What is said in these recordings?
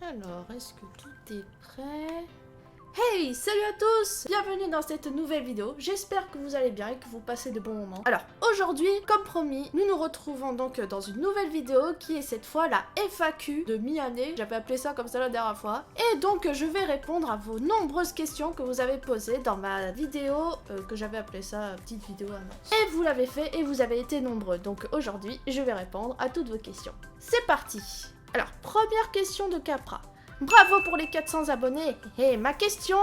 Alors, est-ce que tout est prêt? Hey, salut à tous! Bienvenue dans cette nouvelle vidéo. J'espère que vous allez bien et que vous passez de bons moments. Alors, aujourd'hui, comme promis, nous nous retrouvons donc dans une nouvelle vidéo qui est cette fois la FAQ de mi-année. J'avais appelé ça comme ça la dernière fois. Et donc, je vais répondre à vos nombreuses questions que vous avez posées dans ma vidéo, que j'avais appelé ça petite vidéo annonce. Et vous l'avez fait et vous avez été nombreux. Donc aujourd'hui, je vais répondre à toutes vos questions. C'est parti! Alors, première question de Capra. Bravo pour les 400 abonnés. Et ma question,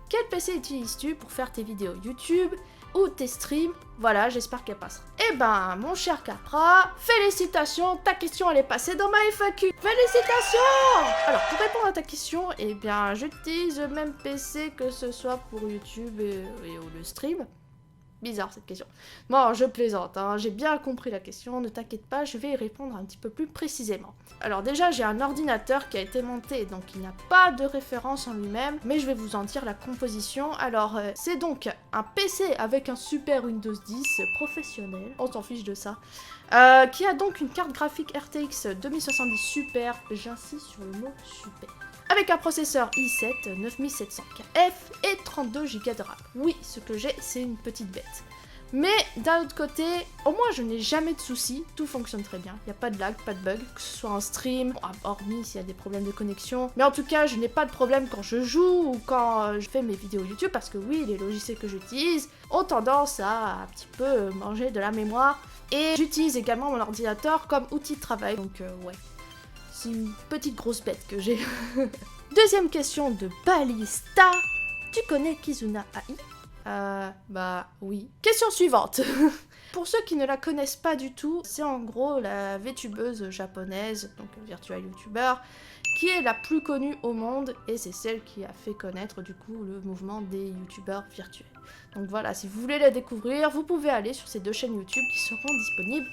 quel PC utilises-tu pour faire tes vidéos YouTube ou tes streams? Voilà, j'espère qu'elle passera. Eh ben, mon cher Capra, félicitations, ta question elle est passée dans ma FAQ. Félicitations! Alors, pour répondre à ta question, eh bien, j'utilise le même PC que ce soit pour YouTube et le stream. Bizarre cette question. Bon, je plaisante, hein. J'ai bien compris la question, ne t'inquiète pas, je vais y répondre un petit peu plus précisément. Alors déjà, j'ai un ordinateur qui a été monté, donc il n'a pas de référence en lui-même, mais je vais vous en dire la composition. Alors, c'est donc un PC avec un super Windows 10 professionnel, on s'en fiche de ça, qui a donc une carte graphique RTX 2070 Super, j'insiste sur le mot super. Avec un processeur i7 9700KF et 32 Go de RAM. Oui, ce que j'ai, c'est une petite bête. Mais d'un autre côté, au moins je n'ai jamais de soucis, tout fonctionne très bien. Il n'y a pas de lag, pas de bug, que ce soit en stream, hormis s'il y a des problèmes de connexion. Mais en tout cas, je n'ai pas de problème quand je joue ou quand je fais mes vidéos YouTube, parce que oui, les logiciels que j'utilise ont tendance à un petit peu manger de la mémoire. Et j'utilise également mon ordinateur comme outil de travail, donc ouais. C'est une petite grosse bête que j'ai. Deuxième question de Balista. Tu connais Kizuna AI? Bah oui. Question suivante. Pour ceux qui ne la connaissent pas du tout, c'est en gros la VTubeuse japonaise, donc virtual YouTuber, qui est la plus connue au monde et c'est celle qui a fait connaître du coup le mouvement des YouTubeurs virtuels. Donc voilà, si vous voulez la découvrir, vous pouvez aller sur ces deux chaînes YouTube qui seront disponibles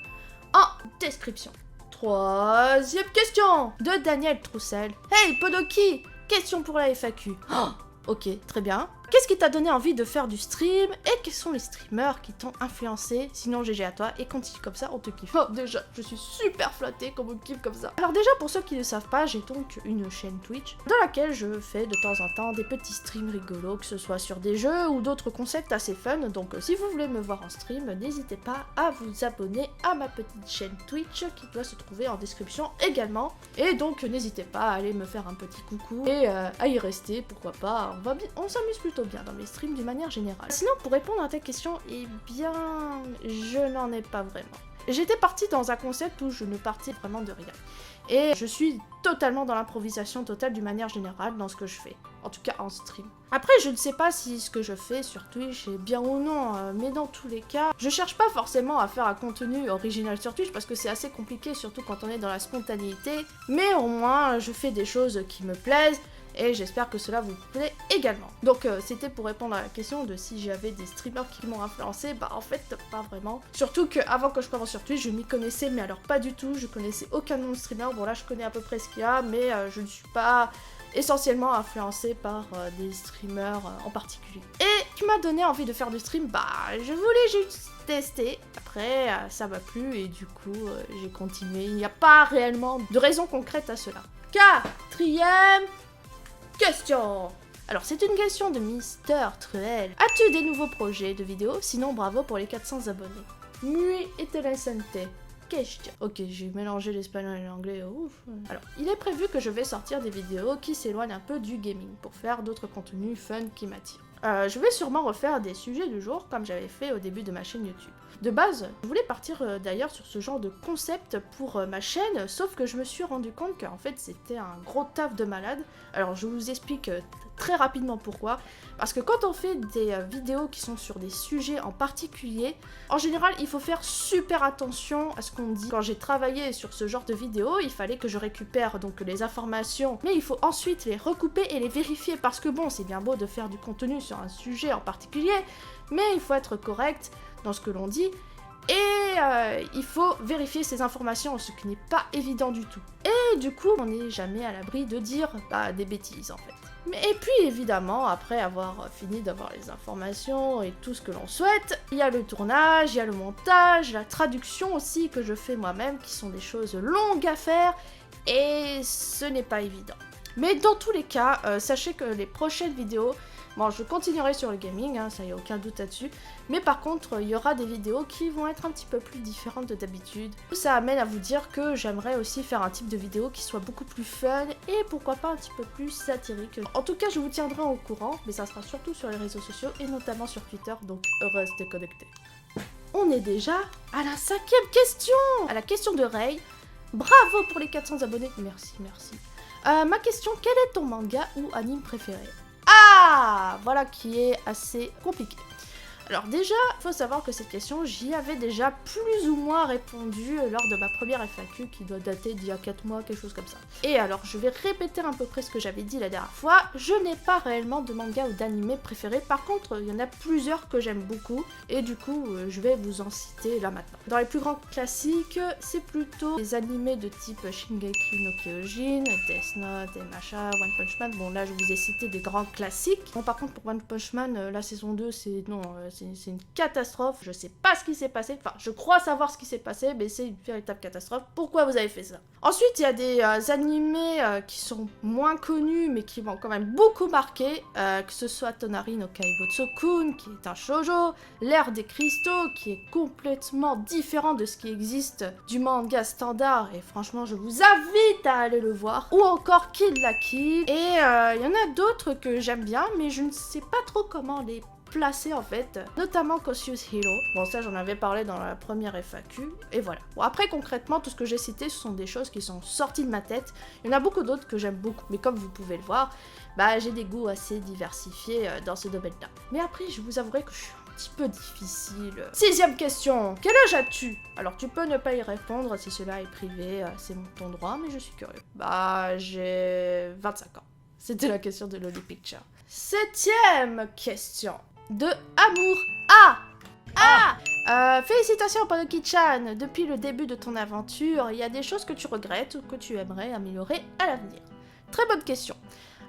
en description. Troisième question de Daniel Troussel. Hey Podoki, question pour la FAQ. Oh, ok, très bien. Qu'est-ce qui t'a donné envie de faire du stream et quels sont les streamers qui t'ont influencé? Sinon GG à toi et continue comme ça, on te kiffe. Oh déjà, je suis super flattée qu'on me kiffe comme ça. Alors déjà pour ceux qui ne savent pas, j'ai donc une chaîne Twitch dans laquelle je fais de temps en temps des petits streams rigolos, que ce soit sur des jeux ou d'autres concepts assez fun. Donc si vous voulez me voir en stream, n'hésitez pas à vous abonner à ma petite chaîne Twitch qui doit se trouver en description également. Et donc n'hésitez pas à aller me faire un petit coucou et à y rester, pourquoi pas. On s'amuse plutôt bien dans mes streams d'une manière générale. Sinon, pour répondre à ta question, eh bien, je n'en ai pas vraiment. J'étais partie dans un concept où je ne partais vraiment de rien. Et je suis totalement dans l'improvisation totale d'une manière générale dans ce que je fais. En tout cas en stream. Après, je ne sais pas si ce que je fais sur Twitch est bien ou non, mais dans tous les cas, je cherche pas forcément à faire un contenu original sur Twitch parce que c'est assez compliqué, surtout quand on est dans la spontanéité. Mais au moins, je fais des choses qui me plaisent. Et j'espère que cela vous plaît également. Donc c'était pour répondre à la question de si j'avais des streamers qui m'ont influencé. Bah en fait pas vraiment. Surtout qu'avant que je commence sur Twitch, je m'y connaissais mais alors pas du tout. Je connaissais aucun nom de streamer. Bon là je connais à peu près ce qu'il y a, mais je ne suis pas essentiellement influencée par des streamers en particulier. Et qui m'a donné envie de faire du stream, bah je voulais juste tester. Après ça m'a plu et du coup j'ai continué. Il n'y a pas réellement de raison concrète à cela. Quatrième question. Alors, c'est une question de Mister Truel. As-tu des nouveaux projets de vidéos? Sinon, bravo pour les 400 abonnés. Muy interesante. Question. Ok, j'ai mélangé l'espagnol et l'anglais. Ouf. Alors, il est prévu que je vais sortir des vidéos qui s'éloignent un peu du gaming pour faire d'autres contenus fun qui m'attirent. Je vais sûrement refaire des sujets du jour comme j'avais fait au début de ma chaîne YouTube. De base, je voulais partir d'ailleurs sur ce genre de concept pour ma chaîne, sauf que je me suis rendu compte qu'en fait c'était un gros taf de malade. Alors je vous explique très rapidement pourquoi. Parce que quand on fait des vidéos qui sont sur des sujets en particulier, en général il faut faire super attention à ce qu'on dit. Quand j'ai travaillé sur ce genre de vidéos, il fallait que je récupère donc les informations, mais il faut ensuite les recouper et les vérifier parce que bon, c'est bien beau de faire du contenu sur un sujet en particulier, mais il faut être correct dans ce que l'on dit et il faut vérifier ces informations, ce qui n'est pas évident du tout. Et du coup, on n'est jamais à l'abri de dire des bêtises en fait. Et puis évidemment, après avoir fini d'avoir les informations et tout ce que l'on souhaite, il y a le tournage, il y a le montage, la traduction aussi que je fais moi-même, qui sont des choses longues à faire et ce n'est pas évident. Mais dans tous les cas, sachez que les prochaines vidéos, bon, je continuerai sur le gaming, hein, ça y a aucun doute là-dessus. Mais par contre, il y aura des vidéos qui vont être un petit peu plus différentes de d'habitude. Ça amène à vous dire que j'aimerais aussi faire un type de vidéo qui soit beaucoup plus fun et pourquoi pas un petit peu plus satirique. En tout cas, je vous tiendrai au courant, mais ça sera surtout sur les réseaux sociaux et notamment sur Twitter, donc restez connectés. On est déjà à la 5e question, à la question de Ray. Bravo pour les 400 abonnés, merci, merci. Ma question, quel est ton manga ou anime préféré? Ah, voilà qui est assez compliqué. Alors déjà, il faut savoir que cette question, j'y avais déjà plus ou moins répondu lors de ma première FAQ qui doit dater d'il y a 4 mois, quelque chose comme ça. Et alors, je vais répéter à peu près ce que j'avais dit la dernière fois. Je n'ai pas réellement de manga ou d'anime préféré. Par contre, il y en a plusieurs que j'aime beaucoup. Et du coup, je vais vous en citer là maintenant. Dans les plus grands classiques, c'est plutôt les animés de type Shingeki no Kyojin, Death Note et machin, One Punch Man. Bon, là, je vous ai cité des grands classiques. Bon, par contre, pour One Punch Man, la saison 2, c'est... non... c'est une catastrophe, je sais pas ce qui s'est passé, enfin je crois savoir ce qui s'est passé, mais c'est une véritable catastrophe. Pourquoi vous avez fait ça? Ensuite, il y a des animés qui sont moins connus, mais qui m'ont quand même beaucoup marqué, que ce soit Tonari no Kaibutsu-kun, qui est un shoujo, l'ère des cristaux, qui est complètement différent de ce qui existe du manga standard, et franchement je vous invite à aller le voir, ou encore Kill la Kill, et il y en a d'autres que j'aime bien, mais je ne sais pas trop comment les placé en fait, notamment Cautious Hero. Bon, ça j'en avais parlé dans la première FAQ, et voilà. Bon, après concrètement, tout ce que j'ai cité, ce sont des choses qui sont sorties de ma tête. Il y en a beaucoup d'autres que j'aime beaucoup, mais comme vous pouvez le voir, bah j'ai des goûts assez diversifiés dans ce domaine-là. Mais après, je vous avouerai que je suis un petit peu difficile. 6e question, quel âge as-tu? Alors tu peux ne pas y répondre si cela est privé, c'est ton droit, mais je suis curieux. Bah j'ai 25 ans. C'était la question de Loli Picture. 7e question. De Amour félicitations Panoki-chan. Depuis le début de ton aventure, il y a des choses que tu regrettes ou que tu aimerais améliorer à l'avenir? Très bonne question.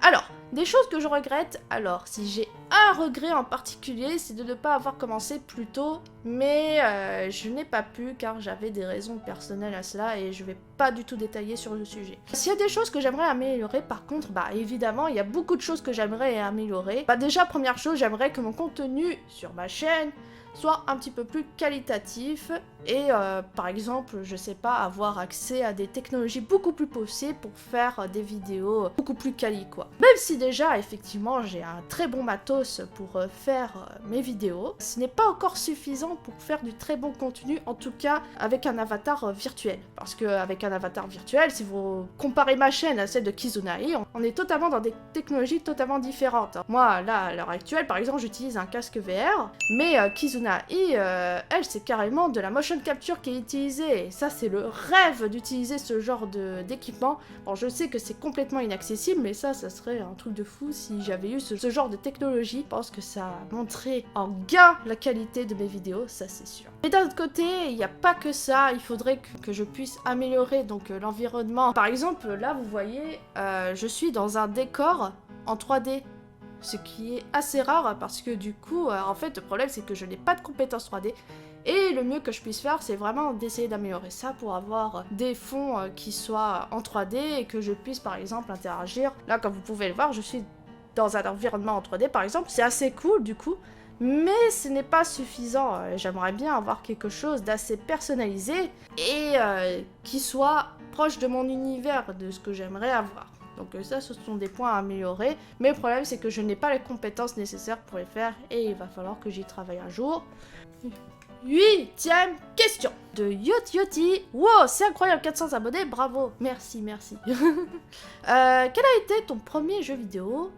Alors, des choses que je regrette, alors si j'ai un regret en particulier, c'est de ne pas avoir commencé plus tôt, mais je n'ai pas pu car j'avais des raisons personnelles à cela et je vais pas du tout détailler sur le sujet. S'il y a des choses que j'aimerais améliorer par contre, bah évidemment il y a beaucoup de choses que j'aimerais améliorer. Bah déjà première chose, j'aimerais que mon contenu sur ma chaîne soit un petit peu plus qualitatif et par exemple, je sais pas, avoir accès à des technologies beaucoup plus poussées pour faire des vidéos beaucoup plus quali quoi. Même si déjà effectivement j'ai un très bon matos pour faire mes vidéos, ce n'est pas encore suffisant pour faire du très bon contenu, en tout cas avec un avatar virtuel. Parce qu'avec un avatar virtuel, si vous comparez ma chaîne à celle de Kizunai, on est totalement dans des technologies totalement différentes. Moi là, à l'heure actuelle, par exemple, j'utilise un casque VR, mais Kizunai, elle, c'est carrément de la motion capture qui est utilisée. Et ça, c'est le rêve d'utiliser ce genre d'équipement. Bon, je sais que c'est complètement inaccessible, mais ça serait un truc de fou si j'avais eu ce genre de technologie. Je pense que ça montrait en gain la qualité de mes vidéos, ça c'est sûr. Mais d'un autre côté, il n'y a pas que ça. Il faudrait que je puisse améliorer donc l'environnement. Par exemple, là, vous voyez, je suis dans un décor en 3D. Ce qui est assez rare parce que du coup, en fait, le problème c'est que je n'ai pas de compétences 3D et le mieux que je puisse faire c'est vraiment d'essayer d'améliorer ça pour avoir des fonds qui soient en 3D et que je puisse par exemple interagir. Là, comme vous pouvez le voir, je suis dans un environnement en 3D par exemple, c'est assez cool du coup, mais ce n'est pas suffisant. J'aimerais bien avoir quelque chose d'assez personnalisé et qui soit proche de mon univers, de ce que j'aimerais avoir. Donc ça, ce sont des points à améliorer. Mais le problème, c'est que je n'ai pas les compétences nécessaires pour les faire. Et il va falloir que j'y travaille un jour. 8e question. De Yoti. Wow, c'est incroyable, 400 abonnés, bravo. Merci, merci. Quel a été ton premier jeu vidéo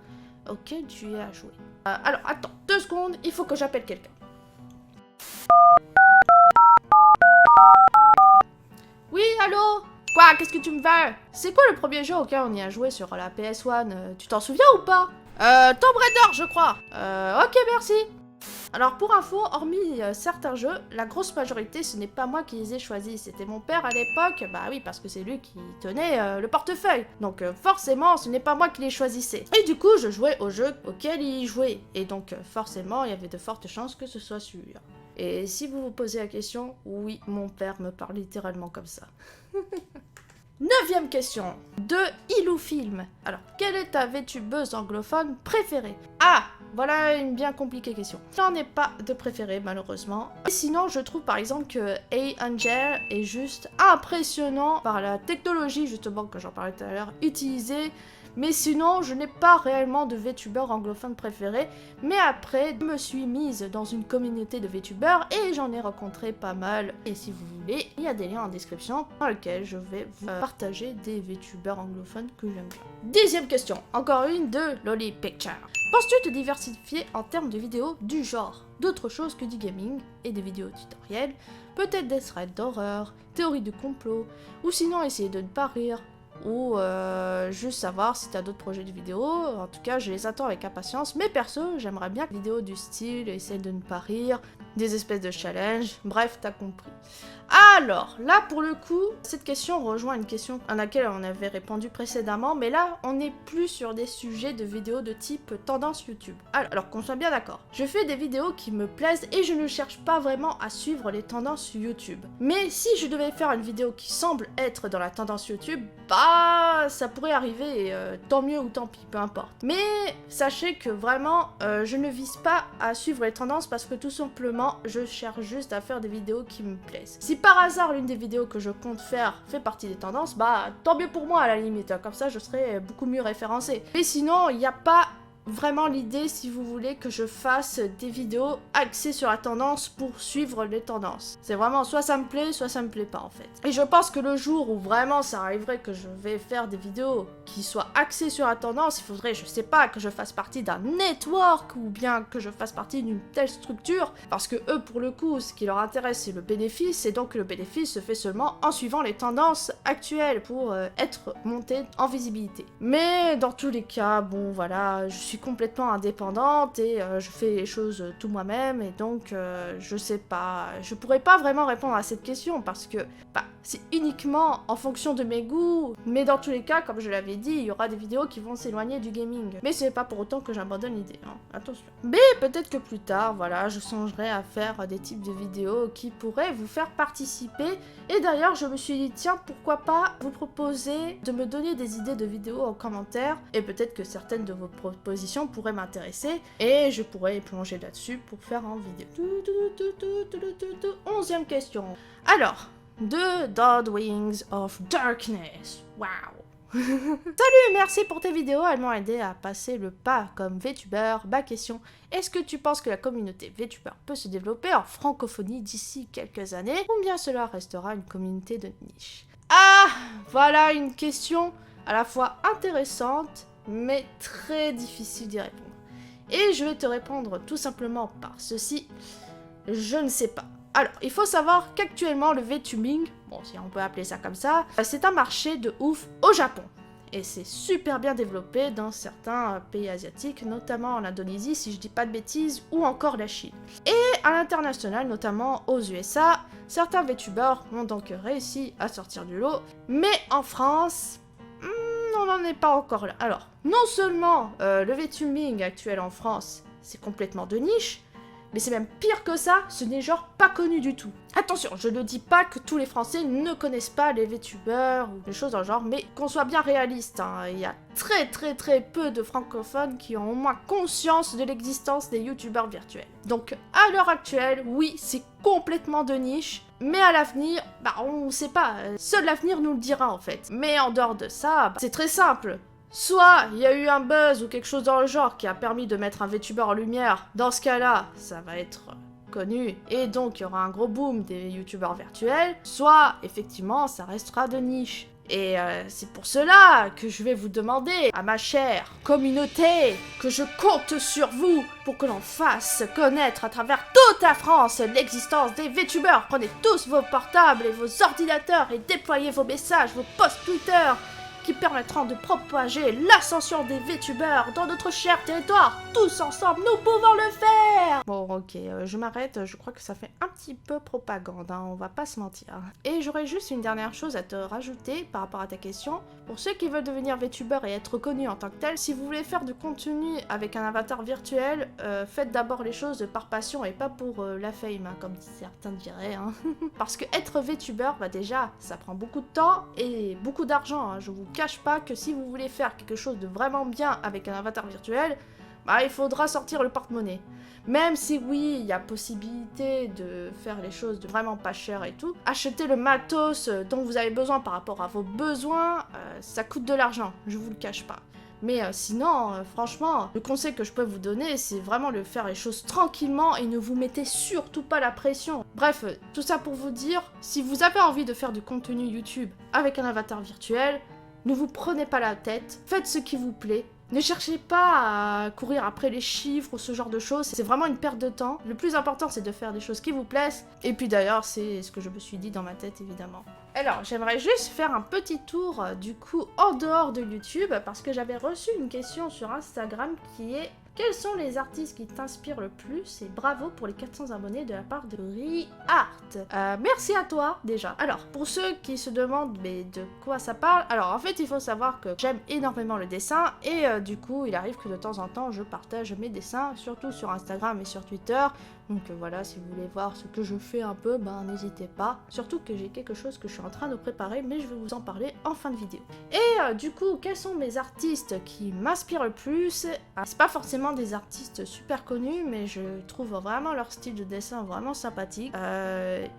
auquel tu as joué? Alors, attends, 2 secondes, il faut que j'appelle quelqu'un. Oui, allô? Quoi? Qu'est-ce que tu me veux? C'est quoi le premier jeu auquel on y a joué sur la PS1? Tu t'en souviens ou pas? Tomb Raider, je crois. Ok, merci. Alors pour info, hormis certains jeux, la grosse majorité, ce n'est pas moi qui les ai choisis, c'était mon père à l'époque, bah oui, parce que c'est lui qui tenait le portefeuille. Donc forcément, ce n'est pas moi qui les choisissais. Et du coup, je jouais aux jeux auxquels il jouait. Et donc forcément, il y avait de fortes chances que ce soit celui-là. Et si vous vous posez la question, oui, mon père me parle littéralement comme ça. 9e question de Iloufilm. Alors, quelle est ta VTubeuse anglophone préférée? Ah, voilà une bien compliquée question. J'en ai pas de préférée malheureusement. Et sinon, je trouve par exemple que A-Angel est juste impressionnant par la technologie justement que j'en parlais tout à l'heure utilisée. Mais sinon, je n'ai pas réellement de VTubeur anglophone préféré. Mais après, je me suis mise dans une communauté de VTubeurs et j'en ai rencontré pas mal. Et si vous voulez, il y a des liens en description dans lesquels je vais vous partager des VTubeurs anglophones que j'aime bien. 10e question, encore une de Lolly Picture. Penses-tu te diversifier en termes de vidéos du genre d'autres choses que du gaming et des vidéos tutoriels, peut-être des threads d'horreur, théories de complot, ou sinon essayer de ne pas rire, ou juste savoir si t'as d'autres projets de vidéos. En tout cas, je les attends avec impatience, mais perso, j'aimerais bien que vidéos du style, essayer de ne pas rire, des espèces de challenges, bref, t'as compris. Alors, là, pour le coup, cette question rejoint une question à laquelle on avait répondu précédemment, mais là, on n'est plus sur des sujets de vidéos de type tendance YouTube. Alors qu'on soit bien d'accord, je fais des vidéos qui me plaisent et je ne cherche pas vraiment à suivre les tendances YouTube. Mais si je devais faire une vidéo qui semble être dans la tendance YouTube, bah, ça pourrait arriver, et, tant mieux ou tant pis, peu importe. Mais sachez que vraiment, je ne vise pas à suivre les tendances parce que tout simplement, je cherche juste à faire des vidéos qui me plaisent. Si par hasard l'une des vidéos que je compte faire fait partie des tendances, bah tant mieux pour moi à la limite, comme ça je serai beaucoup mieux référencée. Mais sinon, il n'y a pas vraiment l'idée, si vous voulez, que je fasse des vidéos axées sur la tendance pour suivre les tendances. C'est vraiment soit ça me plaît, soit ça me plaît pas en fait. Et je pense que le jour où vraiment ça arriverait que je vais faire des vidéos qui soient axées sur la tendance, il faudrait, je sais pas, que je fasse partie d'un network ou bien que je fasse partie d'une telle structure, parce que eux, pour le coup, ce qui leur intéresse, c'est le bénéfice, et donc le bénéfice se fait seulement en suivant les tendances actuelles pour être monté en visibilité. Mais dans tous les cas, bon voilà, je suis complètement indépendante et je fais les choses tout moi-même, et donc je sais pas, je pourrais pas vraiment répondre à cette question parce que bah, c'est uniquement en fonction de mes goûts, mais dans tous les cas, comme je l'avais dit, il y aura des vidéos qui vont s'éloigner du gaming. Mais c'est pas pour autant que j'abandonne l'idée, hein. Attention. Mais peut-être que plus tard, voilà, je songerai à faire des types de vidéos qui pourraient vous faire participer. Et d'ailleurs, je me suis dit, tiens, pourquoi pas vous proposer de me donner des idées de vidéos en commentaire, et peut-être que certaines de vos propositions pourraient m'intéresser, et je pourrais plonger là-dessus pour faire en vidéo. 11e question. Alors, The Dead Wings of Darkness. Wow. Salut, merci pour tes vidéos, elles m'ont aidé à passer le pas comme VTuber. Ma question, est-ce que tu penses que la communauté VTuber peut se développer en francophonie d'ici quelques années, ou bien cela restera une communauté de niche? Ah, voilà une question à la fois intéressante, mais très difficile d'y répondre. Et je vais te répondre tout simplement par ceci, je ne sais pas. Alors, il faut savoir qu'actuellement, le VTubing, bon, si on peut appeler ça comme ça, c'est un marché de ouf au Japon. Et c'est super bien développé dans certains pays asiatiques, notamment en Indonésie, si je dis pas de bêtises, ou encore la Chine. Et à l'international, notamment aux USA, certains VTubers ont donc réussi à sortir du lot. Mais en France, on n'en est pas encore là. Alors, non seulement le VTubing actuel en France, c'est complètement de niche, mais c'est même pire que ça, ce n'est genre pas connu du tout. Attention, je ne dis pas que tous les Français ne connaissent pas les VTubers ou des choses dans le genre, mais qu'on soit bien réaliste, hein, il y a très peu de francophones qui ont au moins conscience de l'existence des YouTubers virtuels. Donc à l'heure actuelle, oui, c'est complètement de niche, mais à l'avenir, bah on sait pas, seul l'avenir nous le dira en fait. Mais en dehors de ça, bah, c'est très simple. Soit il y a eu un buzz ou quelque chose dans le genre qui a permis de mettre un VTuber en lumière, dans ce cas-là, ça va être connu, et donc il y aura un gros boom des YouTubers virtuels, soit effectivement ça restera de niche. Et c'est pour cela que je vais vous demander, à ma chère communauté, que je compte sur vous pour que l'on fasse connaître à travers toute la France l'existence des VTubers. Prenez tous vos portables et vos ordinateurs et déployez vos messages, vos posts Twitter, qui permettront de propager l'ascension des VTubers dans notre cher territoire. Tous ensemble, nous pouvons le faire. Bon, ok, je m'arrête, je crois que ça fait un petit peu propagande, hein, on va pas se mentir. Et j'aurais juste une dernière chose à te rajouter par rapport à ta question. Pour ceux qui veulent devenir VTuber et être connus en tant que tel, si vous voulez faire du contenu avec un avatar virtuel, faites d'abord les choses par passion et pas pour la fame, hein, comme certains diraient. Hein. Parce que être VTuber, bah déjà, ça prend beaucoup de temps et beaucoup d'argent. Hein. Je vous cache pas que si vous voulez faire quelque chose de vraiment bien avec un avatar virtuel, bah il faudra sortir le porte-monnaie. Même si oui, il y a possibilité de faire les choses de vraiment pas cher et tout, acheter le matos dont vous avez besoin par rapport à vos besoins, ça coûte de l'argent, je vous le cache pas. Mais sinon, franchement, le conseil que je peux vous donner, c'est vraiment de faire les choses tranquillement et ne vous mettez surtout pas la pression. Bref, tout ça pour vous dire, si vous avez envie de faire du contenu YouTube avec un avatar virtuel, ne vous prenez pas la tête, faites ce qui vous plaît. Ne cherchez pas à courir après les chiffres ou ce genre de choses, c'est vraiment une perte de temps. Le plus important, c'est de faire des choses qui vous plaisent. Et puis d'ailleurs, c'est ce que je me suis dit dans ma tête, évidemment. Alors, j'aimerais juste faire un petit tour, du coup, en dehors de YouTube, parce que j'avais reçu une question sur Instagram qui est: quels sont les artistes qui t'inspirent le plus? Et bravo pour les 400 abonnés de la part de ReArt. Merci à toi, déjà. Alors, pour ceux qui se demandent mais de quoi ça parle, alors en fait, il faut savoir que j'aime énormément le dessin, et du coup, il arrive que de temps en temps, je partage mes dessins, surtout sur Instagram et sur Twitter. Donc voilà, si vous voulez voir ce que je fais un peu, ben n'hésitez pas. Surtout que j'ai quelque chose que je suis en train de préparer, mais je vais vous en parler en fin de vidéo. Et du coup, quels sont mes artistes qui m'inspirent le plus? C'est pas forcément des artistes super connus, mais je trouve vraiment leur style de dessin vraiment sympathique.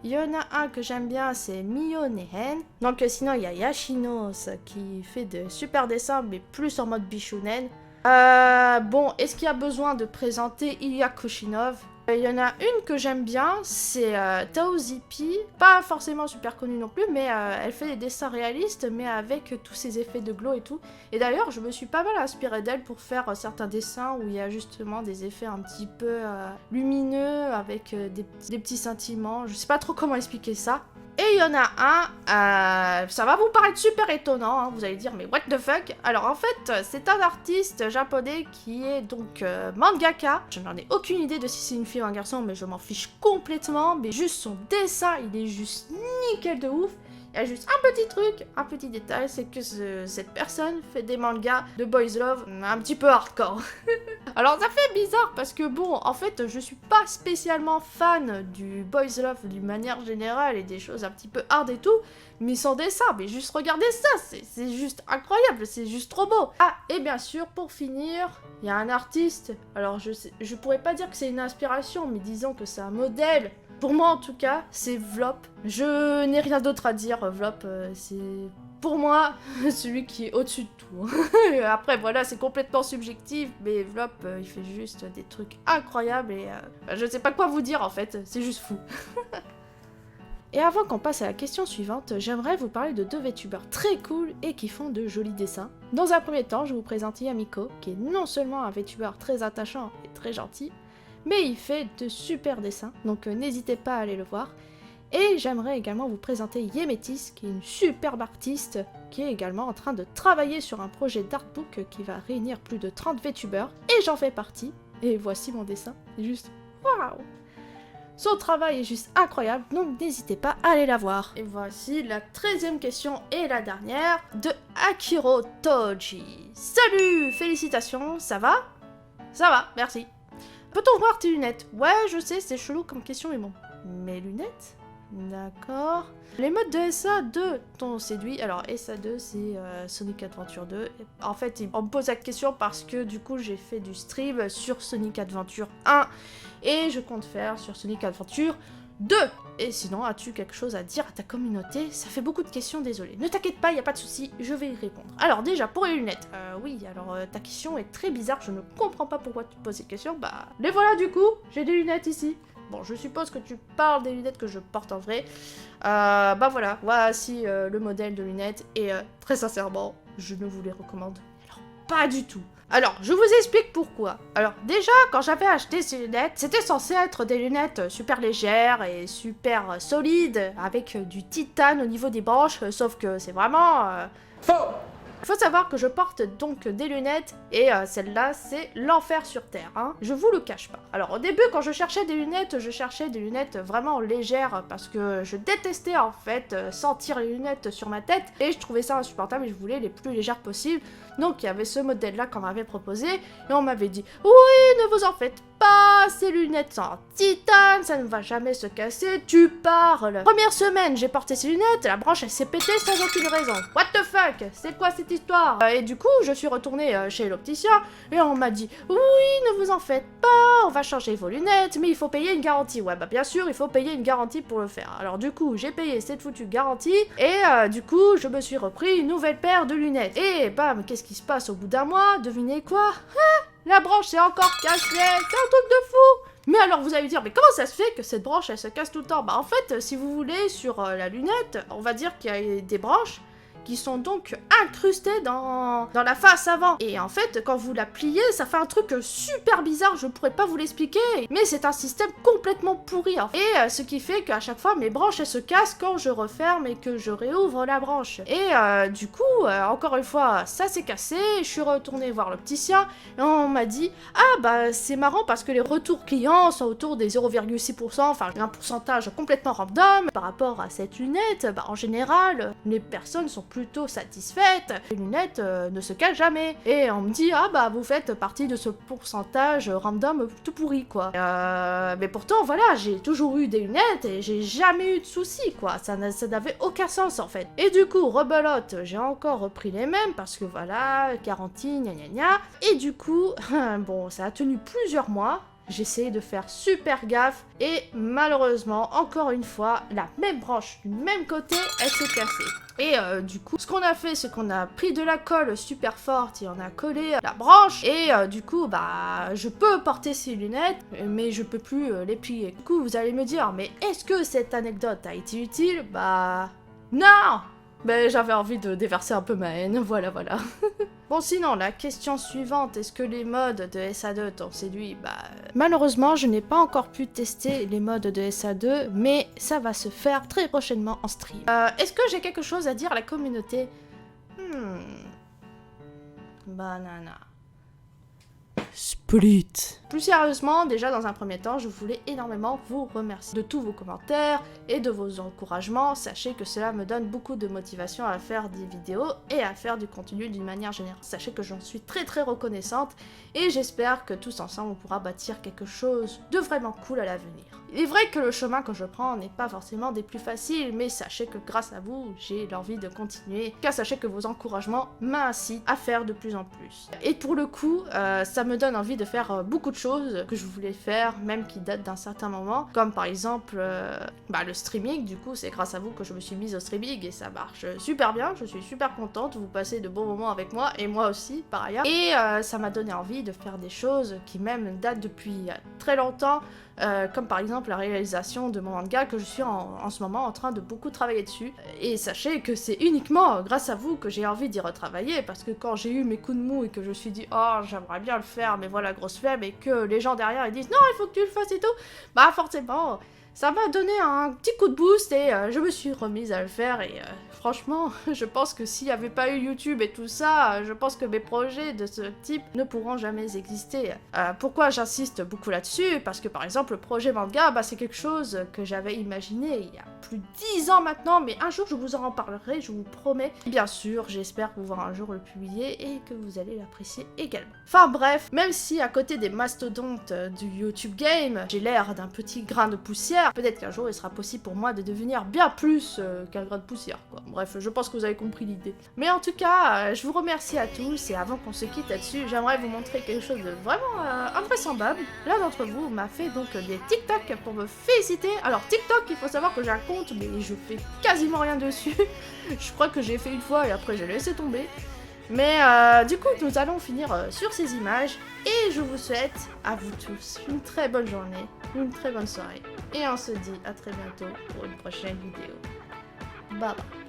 Il y en a un que j'aime bien, c'est Mio Nehen. Donc sinon, il y a Yashinos qui fait de super dessins, mais plus en mode bishounen. Bon, est-ce qu'il y a besoin de présenter Ilya Kushinov? Il y en a une que j'aime bien, c'est Tao Zippy, pas forcément super connue non plus, mais elle fait des dessins réalistes, mais avec tous ces effets de glow et tout. Et d'ailleurs, je me suis pas mal inspirée d'elle pour faire certains dessins où il y a justement des effets un petit peu lumineux, avec des petits scintillements. Je sais pas trop comment expliquer ça. Et il y en a un, ça va vous paraître super étonnant, hein, vous allez dire mais what the fuck. Alors en fait, c'est un artiste japonais qui est donc mangaka. Je n'en ai aucune idée de si c'est une fille ou un garçon, mais je m'en fiche complètement. Mais juste son dessin, il est juste nickel de ouf. Il y a juste un petit truc, un petit détail, c'est que cette personne fait des mangas de boys love un petit peu hardcore. Alors ça fait bizarre parce que bon, en fait, je suis pas spécialement fan du boys love d'une manière générale et des choses un petit peu hard et tout, mais son dessin, mais juste regardez ça, c'est juste incroyable, c'est juste trop beau. Ah, et bien sûr, pour finir, il y a un artiste, alors je pourrais pas dire que c'est une inspiration, mais disons que c'est un modèle. Pour moi en tout cas, c'est Vlop. Je n'ai rien d'autre à dire, Vlop, c'est pour moi celui qui est au-dessus de tout. Après voilà, c'est complètement subjectif, mais Vlop, il fait juste des trucs incroyables et je sais pas quoi vous dire en fait, c'est juste fou. Et avant qu'on passe à la question suivante, j'aimerais vous parler de deux VTubers très cool et qui font de jolis dessins. Dans un premier temps, je vous présente Yamiko, qui est non seulement un VTuber très attachant et très gentil, mais il fait de super dessins, donc n'hésitez pas à aller le voir. Et j'aimerais également vous présenter Yemetis, qui est une superbe artiste, qui est également en train de travailler sur un projet d'artbook qui va réunir plus de 30 VTubers, et j'en fais partie. Et voici mon dessin, c'est juste waouh! Son travail est juste incroyable, donc n'hésitez pas à aller la voir. Et voici la 13e question et la dernière de Akiro Toji. Salut! Félicitations, ça va? Ça va, merci. Peut-on voir tes lunettes? Ouais, je sais, c'est chelou comme question, mais bon. Mes lunettes? D'accord. Les modes de SA2 t'ont séduit. Alors, SA2, c'est Sonic Adventure 2. En fait, on me pose la question parce que du coup, j'ai fait du stream sur Sonic Adventure 1 et je compte faire sur Sonic Adventure 2. Et sinon, as-tu quelque chose à dire à ta communauté? Ça fait beaucoup de questions, désolé. Ne t'inquiète pas, il n'y a pas de souci, je vais y répondre. Alors déjà, pour les lunettes. Oui, alors ta question est très bizarre, je ne comprends pas pourquoi tu te poses cette question. Bah, les voilà du coup, j'ai des lunettes ici. Bon, je suppose que tu parles des lunettes que je porte en vrai. Bah voilà, voici le modèle de lunettes. Et très sincèrement, je ne vous les recommande alors, pas du tout. Alors, je vous explique pourquoi. Alors, déjà, quand j'avais acheté ces lunettes, c'était censé être des lunettes super légères et super solides, avec du titane au niveau des branches, sauf que c'est vraiment... Faux! Il faut savoir que je porte donc des lunettes et celle-là c'est l'enfer sur terre, hein. Je vous le cache pas. Alors au début quand je cherchais des lunettes, je cherchais des lunettes vraiment légères parce que je détestais en fait sentir les lunettes sur ma tête et je trouvais ça insupportable et je voulais les plus légères possibles. Donc il y avait ce modèle-là qu'on m'avait proposé et on m'avait dit « Oui, ne vous en faites pas, ces lunettes sont en titane, ça ne va jamais se casser, tu parles !» Première semaine, j'ai porté ces lunettes, la branche elle s'est pétée sans aucune raison. What the fuck? C'est quoi cette histoire? Et du coup, je suis retournée chez l'opticien et on m'a dit « Oui, ne vous en faites pas, on va changer vos lunettes, mais il faut payer une garantie. » Ouais, bah bien sûr, il faut payer une garantie pour le faire. Alors du coup, j'ai payé cette foutue garantie et du coup, je me suis repris une nouvelle paire de lunettes. Et bam, qu'est-ce qui se passe au bout d'un mois? Devinez quoi? La branche s'est encore cassée, c'est un truc de fou! Mais alors vous allez me dire, mais comment ça se fait que cette branche elle se casse tout le temps? Bah en fait, si vous voulez, sur la lunette, on va dire qu'il y a des branches qui sont donc incrustées dans la face avant. Et en fait, quand vous la pliez, ça fait un truc super bizarre, je pourrais pas vous l'expliquer, mais c'est un système complètement pourri. Hein. Et ce qui fait qu'à chaque fois, mes branches, elles se cassent quand je referme et que je réouvre la branche. Et du coup, encore une fois, ça s'est cassé, je suis retournée voir l'opticien, et on m'a dit, ah bah c'est marrant parce que les retours clients sont autour des 0,6%, enfin un pourcentage complètement random. Par rapport à cette lunette, bah en général, les personnes sont plutôt satisfaites, les lunettes ne se cachent jamais. Et on me dit, ah bah vous faites partie de ce pourcentage random tout pourri quoi. Mais pourtant voilà, j'ai toujours eu des lunettes et j'ai jamais eu de soucis quoi, ça n'avait aucun sens en fait. Et du coup, rebelote, j'ai encore repris les mêmes parce que voilà, garantie, gna gna gna. Et du coup, bon, ça a tenu plusieurs mois. J'ai essayé de faire super gaffe et malheureusement, encore une fois, la même branche du même côté, elle s'est cassée. Et du coup, ce qu'on a fait, c'est qu'on a pris de la colle super forte et on a collé la branche. Et du coup, bah, je peux porter ces lunettes, mais je peux plus les plier. Du coup, vous allez me dire, mais est-ce que cette anecdote a été utile? Bah, non! Mais j'avais envie de déverser un peu ma haine, voilà. Bon sinon, la question suivante, est-ce que les modes de SA2 t'ont séduit? Bah malheureusement, je n'ai pas encore pu tester les modes de SA2, mais ça va se faire très prochainement en stream. Est-ce que j'ai quelque chose à dire à la communauté? Banana. Split. Plus sérieusement, déjà dans un premier temps, je voulais énormément vous remercier de tous vos commentaires et de vos encouragements. Sachez que cela me donne beaucoup de motivation à faire des vidéos et à faire du contenu d'une manière générale. Sachez que j'en suis très reconnaissante et j'espère que tous ensemble on pourra bâtir quelque chose de vraiment cool à l'avenir. Il est vrai que le chemin que je prends n'est pas forcément des plus faciles, mais sachez que grâce à vous, j'ai l'envie de continuer. Car sachez que vos encouragements m'incitent à faire de plus en plus. Et pour le coup, ça me donne envie de faire beaucoup de choses que je voulais faire, même qui datent d'un certain moment. Comme par exemple, le streaming, du coup, c'est grâce à vous que je me suis mise au streaming et ça marche super bien. Je suis super contente, vous passez de bons moments avec moi et moi aussi, par ailleurs. Et ça m'a donné envie de faire des choses qui même datent depuis très longtemps. Comme par exemple la réalisation de mon manga que je suis en ce moment en train de beaucoup travailler dessus. Et sachez que c'est uniquement grâce à vous que j'ai envie d'y retravailler, parce que quand j'ai eu mes coups de mou et que je me suis dit « Oh, j'aimerais bien le faire, mais voilà, grosse flemme », et que les gens derrière ils disent « Non, il faut que tu le fasses et tout », bah forcément, ça m'a donné un petit coup de boost et je me suis remise à le faire et franchement, je pense que s'il n'y avait pas eu YouTube et tout ça, je pense que mes projets de ce type ne pourront jamais exister. Pourquoi j'insiste beaucoup là-dessus? Parce que par exemple, le projet manga, c'est quelque chose que j'avais imaginé il y a plus de 10 ans maintenant, mais un jour je vous en reparlerai, je vous promets. Bien sûr, j'espère pouvoir un jour le publier et que vous allez l'apprécier également. Enfin bref, même si à côté des mastodontes du YouTube Game, j'ai l'air d'un petit grain de poussière, peut-être qu'un jour il sera possible pour moi de devenir bien plus qu'un grain de poussière, quoi. Bref, je pense que vous avez compris l'idée. Mais en tout cas, je vous remercie à tous et avant qu'on se quitte là-dessus, j'aimerais vous montrer quelque chose de vraiment invraisemblable. L'un d'entre vous m'a fait donc des TikTok pour me féliciter. Alors TikTok, il faut savoir que j'ai un compte, mais je fais quasiment rien dessus. Je crois que j'ai fait une fois et après j'ai laissé tomber. Mais du coup, nous allons finir sur ces images et je vous souhaite à vous tous une très bonne journée, une très bonne soirée et on se dit à très bientôt pour une prochaine vidéo. Bye bye.